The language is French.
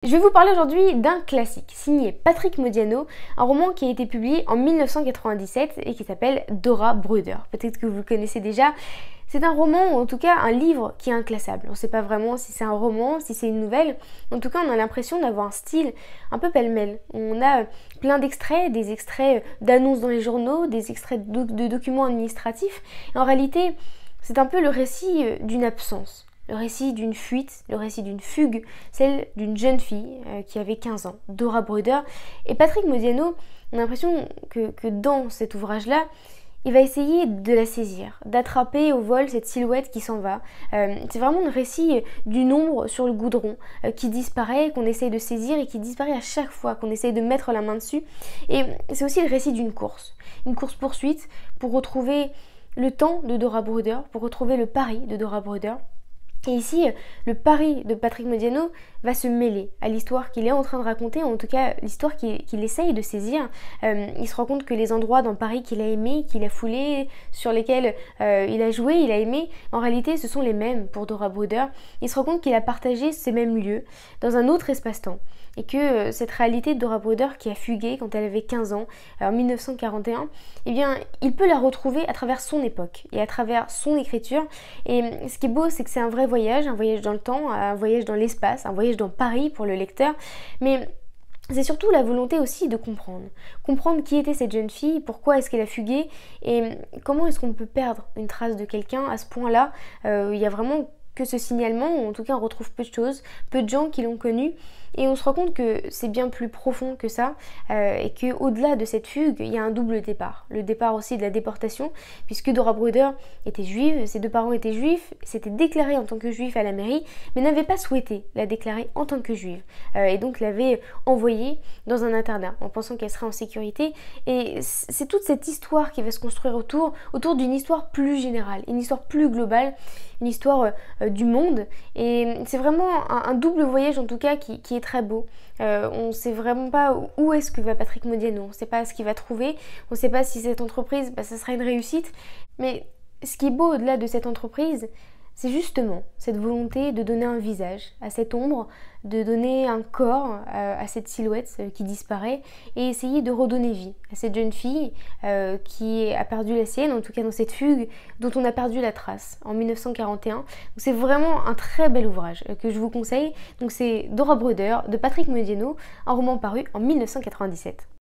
Je vais vous parler aujourd'hui d'un classique signé Patrick Modiano, un roman qui a été publié en 1997 et qui s'appelle Dora Bruder. Peut-être que vous le connaissez déjà. C'est un roman, ou en tout cas un livre qui est inclassable. On ne sait pas vraiment si c'est un roman, si c'est une nouvelle. En tout cas, on a l'impression d'avoir un style un peu pêle-mêle. On a plein d'extraits, des extraits d'annonces dans les journaux, des extraits de documents administratifs. Et en réalité, c'est un peu le récit d'une absence. Le récit d'une fuite, le récit d'une fugue, celle d'une jeune fille qui avait 15 ans, Dora Bruder. Et Patrick Modiano, on a l'impression que dans cet ouvrage-là, il va essayer de la saisir, d'attraper au vol cette silhouette qui s'en va. C'est vraiment le récit d'une ombre sur le goudron qui disparaît, qu'on essaye de saisir et qui disparaît à chaque fois qu'on essaye de mettre la main dessus. Et c'est aussi le récit d'une course-poursuite pour retrouver le temps de Dora Bruder, pour retrouver le Paris de Dora Bruder. Et ici, le Paris de Patrick Modiano va se mêler à l'histoire qu'il est en train de raconter, en tout cas l'histoire qu'il essaye de saisir. Il se rend compte que les endroits dans Paris qu'il a aimés, qu'il a foulés, sur lesquels il a joué, il a aimé, en réalité ce sont les mêmes pour Dora Bruder. Il se rend compte qu'il a partagé ces mêmes lieux dans un autre espace-temps. Et que cette réalité de Dora Bruder qui a fugué quand elle avait 15 ans, en 1941, eh bien, il peut la retrouver à travers son époque et à travers son écriture. Et ce qui est beau, c'est que c'est un vrai voyage, un voyage dans le temps, un voyage dans l'espace, un voyage dans Paris pour le lecteur. Mais c'est surtout la volonté aussi de comprendre qui était cette jeune fille, pourquoi est-ce qu'elle a fugué et comment est-ce qu'on peut perdre une trace de quelqu'un à ce point-là. Il y a vraiment que ce signalement, ou en tout cas on retrouve peu de choses, peu de gens qui l'ont connu, et on se rend compte que c'est bien plus profond que ça, et qu'au-delà de cette fugue, il y a un double départ. Le départ aussi de la déportation, puisque Dora Bruder était juive, ses deux parents étaient juifs, s'était déclarée en tant que juif à la mairie, mais n'avait pas souhaité la déclarer en tant que juive, et donc l'avait envoyée dans un internat, en pensant qu'elle serait en sécurité, et c'est toute cette histoire qui va se construire autour d'une histoire plus générale, une histoire plus globale, une histoire du monde, et c'est vraiment un double voyage en tout cas qui est très beau. On ne sait vraiment pas où est-ce que va Patrick Modiano, on ne sait pas ce qu'il va trouver, on ne sait pas si cette entreprise, ça sera une réussite, mais ce qui est beau au-delà de cette entreprise, c'est justement cette volonté de donner un visage à cette ombre, de donner un corps à cette silhouette qui disparaît et essayer de redonner vie à cette jeune fille qui a perdu la sienne, en tout cas dans cette fugue dont on a perdu la trace en 1941. Donc c'est vraiment un très bel ouvrage que je vous conseille. Donc c'est Dora Bruder de Patrick Modiano, un roman paru en 1997.